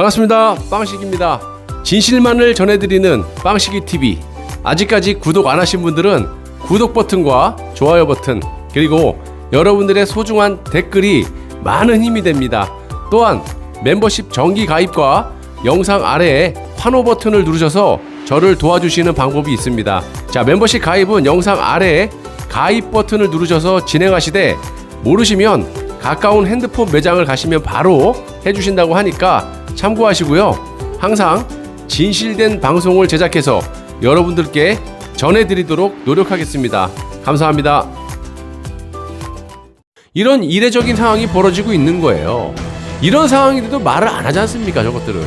반갑습니다. 빵식입니다. 진실만을 전해드리는 빵식이TV. 아직까지 구독 안 하신 분들은 구독 버튼과 좋아요 버튼, 그리고 여러분들의 소중한 댓글이 많은 힘이 됩니다. 또한 멤버십 정기 가입과 영상 아래에 환호 버튼을 누르셔서 저를 도와주시는 방법이 있습니다. 자, 멤버십 가입은 영상 아래에 가입 버튼을 누르셔서 진행하시되, 모르시면 가까운 핸드폰 매장을 가시면 바로 해주신다고 하니까 참고하시고요. 항상 진실된 방송을 제작해서 여러분들께 전해드리도록 노력하겠습니다. 감사합니다. 이런 이례적인 상황이 벌어지고 있는 거예요. 이런 상황인데도 말을 안 하지 않습니까? 저것들은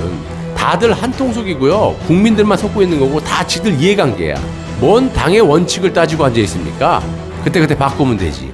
다들 한통속이고요. 국민들만 속고 있는 거고 다 지들 이해관계야. 뭔 당의 원칙을 따지고 앉아 있습니까? 그때 바꾸면 되지.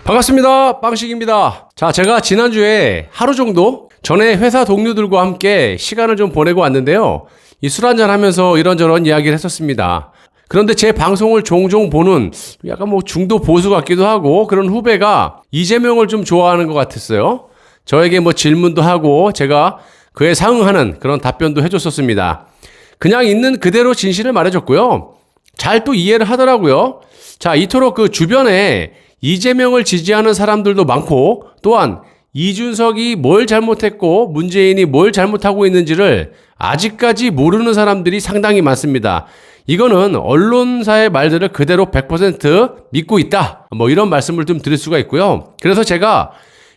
반갑습니다. 빵식입니다. 자, 제가 지난주에 하루 정도 전에 회사 동료들과 함께 시간을 좀 보내고 왔는데요. 이 술 한잔 하면서 이런저런 이야기를 했었습니다. 그런데 제 방송을 종종 보는 약간 중도 보수 같기도 하고 그런 후배가 이재명을 좀 좋아하는 것 같았어요. 저에게 질문도 하고 제가 그에 상응하는 그런 답변도 해줬었습니다. 그냥 있는 그대로 진실을 말해줬고요. 잘 또 이해를 하더라고요. 자, 이토록 그 주변에 이재명을 지지하는 사람들도 많고, 또한 이준석이 뭘 잘못했고 문재인이 뭘 잘못하고 있는지를 아직까지 모르는 사람들이 상당히 많습니다. 이거는 언론사의 말들을 그대로 100% 믿고 있다, 이런 말씀을 좀 드릴 수가 있고요. 그래서 제가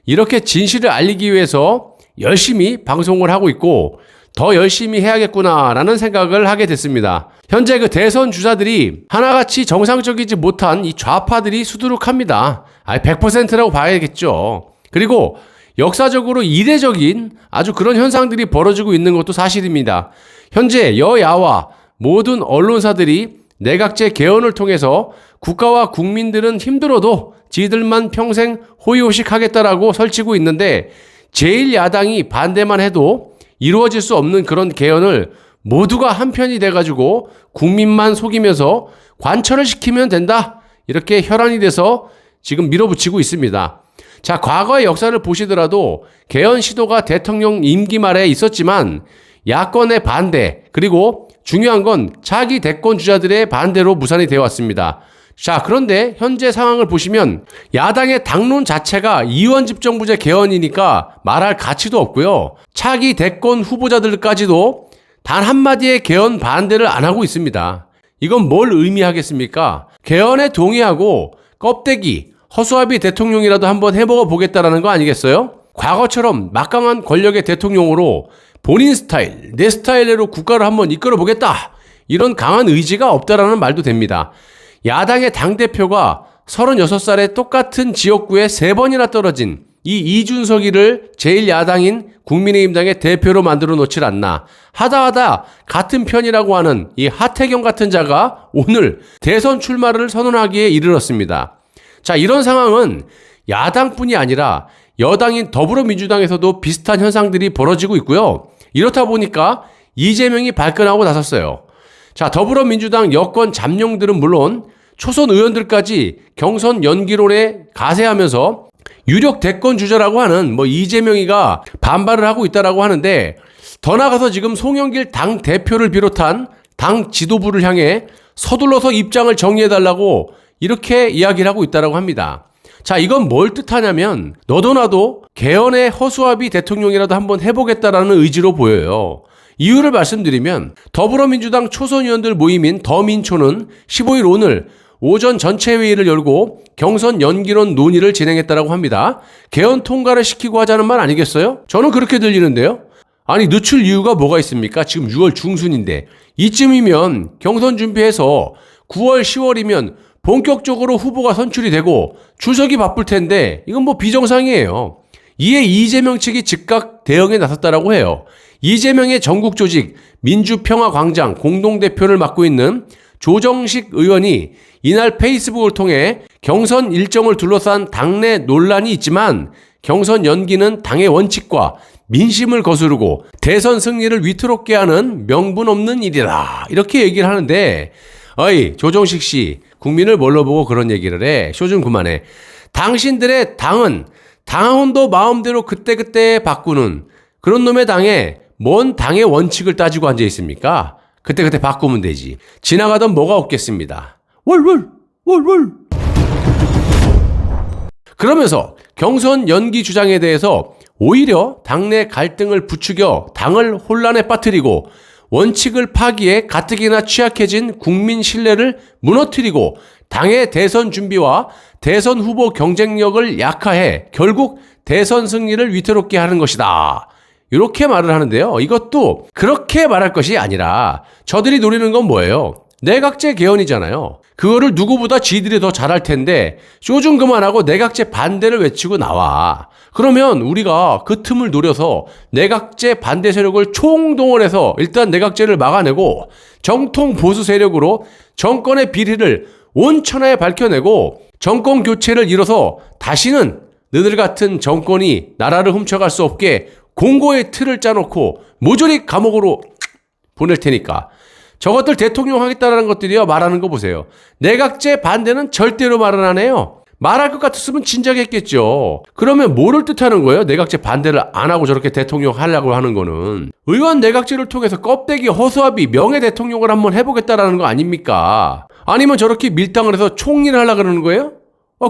이렇게 진실을 알리기 위해서 열심히 방송을 하고 있고 더 열심히 해야겠구나라는 생각을 하게 됐습니다. 현재 그 대선 주자들이 하나같이 정상적이지 못한 이 좌파들이 수두룩합니다. 100%라고 봐야겠죠. 그리고 역사적으로 이례적인 아주 그런 현상들이 벌어지고 있는 것도 사실입니다. 현재 여야와 모든 언론사들이 내각제 개헌을 통해서 국가와 국민들은 힘들어도 지들만 평생 호의호식하겠다라고 설치고 있는데, 제1야당이 반대만 해도 이루어질 수 없는 그런 개헌을 모두가 한편이 돼가지고 국민만 속이면서 관철을 시키면 된다, 이렇게 혈안이 돼서 지금 밀어붙이고 있습니다. 자, 과거의 역사를 보시더라도 개헌 시도가 대통령 임기 말에 있었지만 야권의 반대, 그리고 중요한 건 차기 대권 주자들의 반대로 무산이 되어 왔습니다. 자, 그런데 현재 상황을 보시면 야당의 당론 자체가 이원집정부제 개헌이니까 말할 가치도 없고요. 차기 대권 후보자들까지도 단 한마디의 개헌 반대를 안 하고 있습니다. 이건 뭘 의미하겠습니까? 개헌에 동의하고 껍데기, 허수아비 대통령이라도 한번 해먹어 보겠다라는 거 아니겠어요? 과거처럼 막강한 권력의 대통령으로 본인 스타일, 내 스타일대로 국가를 한번 이끌어 보겠다, 이런 강한 의지가 없다라는 말도 됩니다. 야당의 당대표가 36살에 똑같은 지역구에 3번이나 떨어진 이 이준석이를 제1야당인 국민의힘당의 대표로 만들어 놓질 않나. 하다 같은 편이라고 하는 이 하태경 같은 자가 오늘 대선 출마를 선언하기에 이르렀습니다. 자, 이런 상황은 야당뿐이 아니라 여당인 더불어민주당에서도 비슷한 현상들이 벌어지고 있고요. 이렇다 보니까 이재명이 발끈하고 나섰어요. 자, 더불어민주당 여권 잠룡들은 물론 초선 의원들까지 경선 연기론에 가세하면서 유력 대권 주자라고 하는 이재명이가 반발을 하고 있다라고 하는데, 더 나아가서 지금 송영길 당 대표를 비롯한 당 지도부를 향해 서둘러서 입장을 정리해달라고 이렇게 이야기를 하고 있다라고 합니다. 자, 이건 뭘 뜻하냐면 너도 나도 개헌의 허수아비 대통령이라도 한번 해보겠다라는 의지로 보여요. 이유를 말씀드리면 더불어민주당 초선 의원들 모임인 더민초는 15일 오늘 오전 전체 회의를 열고 경선 연기론 논의를 진행했다라고 합니다. 개헌 통과를 시키고 하자는 말 아니겠어요? 저는 그렇게 들리는데요. 아니, 늦출 이유가 뭐가 있습니까? 지금 6월 중순인데 이쯤이면 경선 준비해서 9월 10월이면 본격적으로 후보가 선출이 되고 출석이 바쁠 텐데 이건 비정상이에요. 이에 이재명 측이 즉각 대응에 나섰다라고 해요. 이재명의 전국 조직 민주평화광장 공동대표를 맡고 있는 조정식 의원이 이날 페이스북을 통해 경선 일정을 둘러싼 당내 논란이 있지만 경선 연기는 당의 원칙과 민심을 거스르고 대선 승리를 위태롭게 하는 명분 없는 일이다, 이렇게 얘기를 하는데, 어이 조정식 씨, 국민을 뭘로 보고 그런 얘기를 해? 쇼 좀 그만해. 당신들의 당은 당원도 마음대로 그때그때 바꾸는 그런 놈의 당에 뭔 당의 원칙을 따지고 앉아 있습니까? 그때그때 바꾸면 되지. 지나가던 뭐가 없겠습니다. 월월 월월. 그러면서 경선 연기 주장에 대해서 오히려 당내 갈등을 부추겨 당을 혼란에 빠뜨리고 원칙을 파기에 가뜩이나 취약해진 국민 신뢰를 무너뜨리고 당의 대선 준비와 대선 후보 경쟁력을 약화해 결국 대선 승리를 위태롭게 하는 것이다. 이렇게 말을 하는데요. 이것도 그렇게 말할 것이 아니라 저들이 노리는 건 뭐예요? 내각제 개헌이잖아요. 그거를 누구보다 지들이 더 잘할 텐데 쇼좀 그만하고 내각제 반대를 외치고 나와. 그러면 우리가 그 틈을 노려서 내각제 반대 세력을 총동원해서 일단 내각제를 막아내고 정통 보수 세력으로 정권의 비리를 온천하에 밝혀내고 정권 교체를 이뤄서 다시는 너들 같은 정권이 나라를 훔쳐갈 수 없게 공고의 틀을 짜놓고 모조리 감옥으로 보낼 테니까. 저것들 대통령 하겠다라는 것들이요. 말하는 거 보세요. 내각제 반대는 절대로 말은 안 해요. 말할 것 같았으면 진작에 했겠죠. 그러면 뭐를 뜻하는 거예요? 내각제 반대를 안 하고 저렇게 대통령 하려고 하는 거는. 의원 내각제를 통해서 껍데기 허수아비 명예 대통령을 한번 해보겠다라는 거 아닙니까? 아니면 저렇게 밀당을 해서 총리를 하려고 그러는 거예요?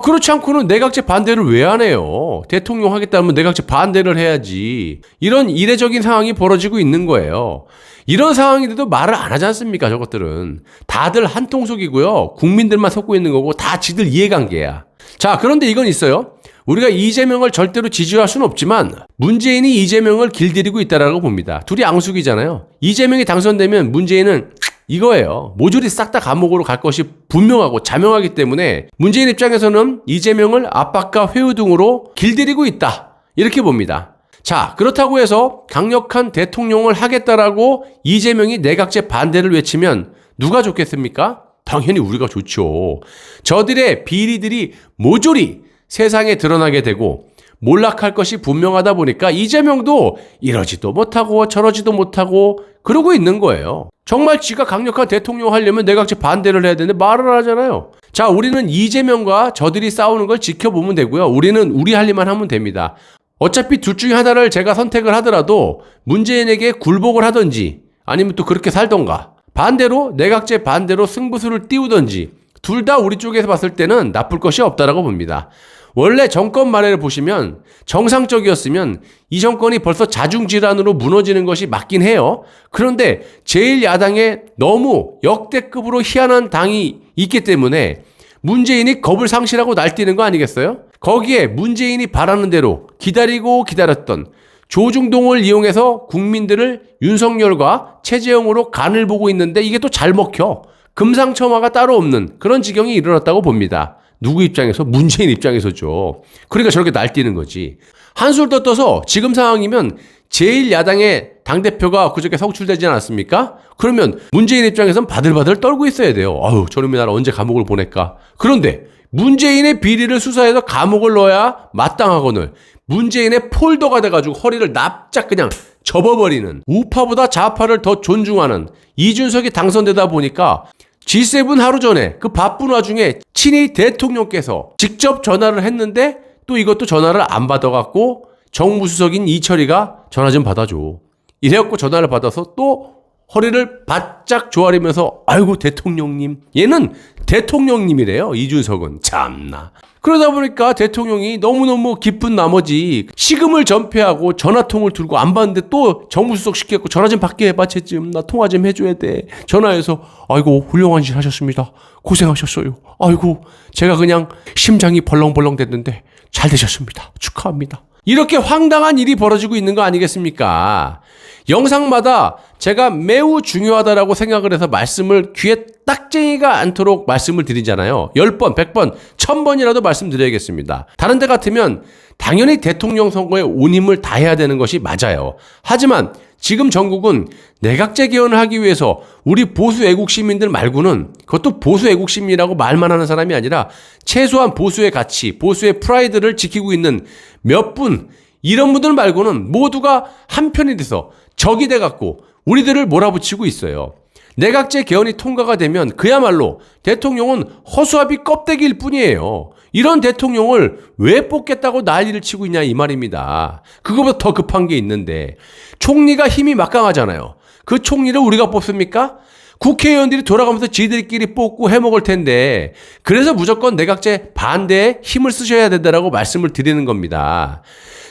그렇지 않고는 내각제 반대를 왜 안 해요? 대통령 하겠다면 내각제 반대를 해야지. 이런 이례적인 상황이 벌어지고 있는 거예요. 이런 상황인데도 말을 안 하지 않습니까? 저것들은. 다들 한통속이고요. 국민들만 속고 있는 거고 다 지들 이해관계야. 자, 그런데 이건 있어요. 우리가 이재명을 절대로 지지할 수는 없지만 문재인이 이재명을 길들이고 있다라고 봅니다. 둘이 앙숙이잖아요. 이재명이 당선되면 문재인은 이거예요. 모조리 싹 다 감옥으로 갈 것이 분명하고 자명하기 때문에 문재인 입장에서는 이재명을 압박과 회유 등으로 길들이고 있다. 이렇게 봅니다. 자, 그렇다고 해서 강력한 대통령을 하겠다라고 이재명이 내각제 반대를 외치면 누가 좋겠습니까? 당연히 우리가 좋죠. 저들의 비리들이 모조리 세상에 드러나게 되고 몰락할 것이 분명하다 보니까 이재명도 이러지도 못하고 저러지도 못하고 그러고 있는 거예요. 정말 지가 강력한 대통령 하려면 내각제 반대를 해야 되는데 말을 하잖아요. 자, 우리는 이재명과 저들이 싸우는 걸 지켜보면 되고요. 우리는 우리 할 일만 하면 됩니다. 어차피 둘 중에 하나를 제가 선택을 하더라도 문재인에게 굴복을 하든지 아니면 또 그렇게 살던가 반대로 내각제 반대로 승부수를 띄우든지 둘 다 우리 쪽에서 봤을 때는 나쁠 것이 없다라고 봅니다. 원래 정권 말에를 보시면 정상적이었으면 이 정권이 벌써 자중질환으로 무너지는 것이 맞긴 해요. 그런데 제1야당에 너무 역대급으로 희한한 당이 있기 때문에 문재인이 겁을 상실하고 날뛰는 거 아니겠어요? 거기에 문재인이 바라는 대로 기다리고 기다렸던 조중동을 이용해서 국민들을 윤석열과 최재형으로 간을 보고 있는데 이게 또 잘 먹혀. 금상첨화가 따로 없는 그런 지경이 일어났다고 봅니다. 누구 입장에서? 문재인 입장에서죠. 그러니까 저렇게 날뛰는 거지. 한술 더 떠서 지금 상황이면 제1야당의 당대표가 그저께 성출되지 않았습니까? 그러면 문재인 입장에선 바들바들 떨고 있어야 돼요. 아유, 저놈이 나를 언제 감옥을 보낼까? 그런데 문재인의 비리를 수사해서 감옥을 넣어야 마땅하거늘 문재인의 폴더가 돼가지고 허리를 납작 그냥 접어버리는 우파보다 좌파를 더 존중하는 이준석이 당선되다 보니까 G7 하루 전에 그 바쁜 와중에 친히 대통령께서 직접 전화를 했는데 또 이것도 전화를 안 받아갖고 정무수석인 이철이가 전화 좀 받아줘. 이래갖고 전화를 받아서 또 허리를 바짝 조아리면서 아이고 대통령님. 얘는 대통령님이래요. 이준석은. 참나. 그러다 보니까 대통령이 너무너무 기쁜 나머지 식음을 전폐하고 전화통을 들고 안 받는데 또 정무수석 시켰고 전화 좀 받게 해봐. 쟤좀 나 통화 좀 해줘야 돼. 전화해서 아이고 훌륭한 일 하셨습니다. 고생하셨어요. 아이고 제가 그냥 심장이 벌렁벌렁 됐는데 잘 되셨습니다. 축하합니다. 이렇게 황당한 일이 벌어지고 있는 거 아니겠습니까? 영상마다 제가 매우 중요하다라고 생각을 해서 말씀을 귀에 딱쟁이가 않도록 말씀을 드리잖아요. 10번, 100번, 1000번이라도 말씀드려야겠습니다. 다른 데 같으면 당연히 대통령 선거에 온 힘을 다해야 되는 것이 맞아요. 하지만 지금 전국은 내각제 개헌을 하기 위해서 우리 보수 애국 시민들 말고는 그것도 보수 애국 시민이라고 말만 하는 사람이 아니라 최소한 보수의 가치, 보수의 프라이드를 지키고 있는 몇 분, 이런 분들 말고는 모두가 한편이 돼서 적이 돼갖고 우리들을 몰아붙이고 있어요. 내각제 개헌이 통과가 되면 그야말로 대통령은 허수아비 껍데기일 뿐이에요. 이런 대통령을 왜 뽑겠다고 난리를 치고 있냐 이 말입니다. 그거보다 더 급한 게 있는데 총리가 힘이 막강하잖아요. 그 총리를 우리가 뽑습니까? 국회의원들이 돌아가면서 지들끼리 뽑고 해먹을 텐데 그래서 무조건 내각제 반대에 힘을 쓰셔야 된다라고 말씀을 드리는 겁니다.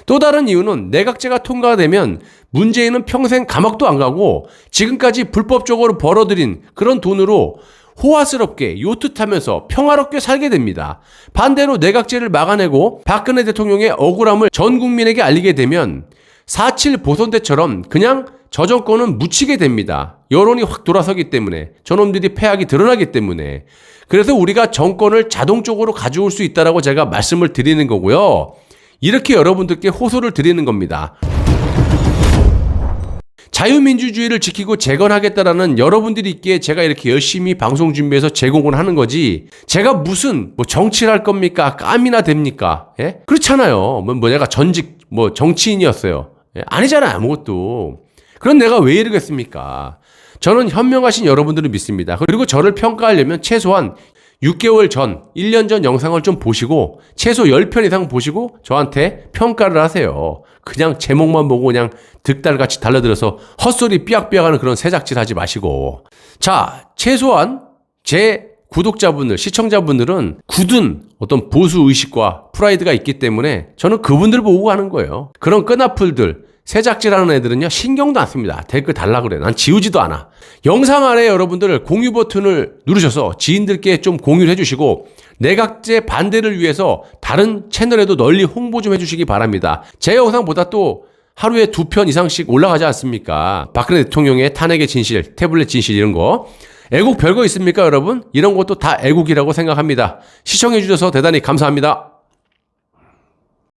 또 다른 이유는 내각제가 통과되면 문재인은 평생 감옥도 안 가고 지금까지 불법적으로 벌어들인 그런 돈으로 호화스럽게 요트 타면서 평화롭게 살게 됩니다. 반대로 내각제를 막아내고 박근혜 대통령의 억울함을 전 국민에게 알리게 되면 4.7 보선 때처럼 그냥 저 정권은 묻히게 됩니다. 여론이 확 돌아서기 때문에 저놈들이 패악이 드러나기 때문에 그래서 우리가 정권을 자동적으로 가져올 수 있다라고 제가 말씀을 드리는 거고요. 이렇게 여러분들께 호소를 드리는 겁니다. 자유민주주의를 지키고 재건하겠다라는 여러분들이 있기에 제가 이렇게 열심히 방송 준비해서 제공을 하는 거지 제가 무슨 정치를 할 겁니까? 깜이나 됩니까? 예? 그렇잖아요. 내가 전직 정치인이었어요. 예? 아니잖아요. 아무것도. 그럼 내가 왜 이러겠습니까? 저는 현명하신 여러분들을 믿습니다. 그리고 저를 평가하려면 최소한 6개월 전, 1년 전 영상을 좀 보시고 최소 10편 이상 보시고 저한테 평가를 하세요. 그냥 제목만 보고 그냥 득달같이 달려들어서 헛소리 삐약삐약하는 그런 새작질 하지 마시고. 자, 최소한 제 구독자분들, 시청자분들은 굳은 어떤 보수의식과 프라이드가 있기 때문에 저는 그분들 보고 가는 거예요. 그런 끈앞풀들, 새작질하는 애들은요 신경도 안 씁니다. 댓글 달라 그래. 난 지우지도 않아. 영상 아래 여러분들 공유 버튼을 누르셔서 지인들께 좀 공유를 해주시고 내각제 반대를 위해서 다른 채널에도 널리 홍보 좀 해주시기 바랍니다. 제 영상보다 또 하루에 2편 이상씩 올라가지 않습니까? 박근혜 대통령의 탄핵의 진실, 태블릿 진실 이런 거. 애국 별거 있습니까 여러분? 이런 것도 다 애국이라고 생각합니다. 시청해주셔서 대단히 감사합니다.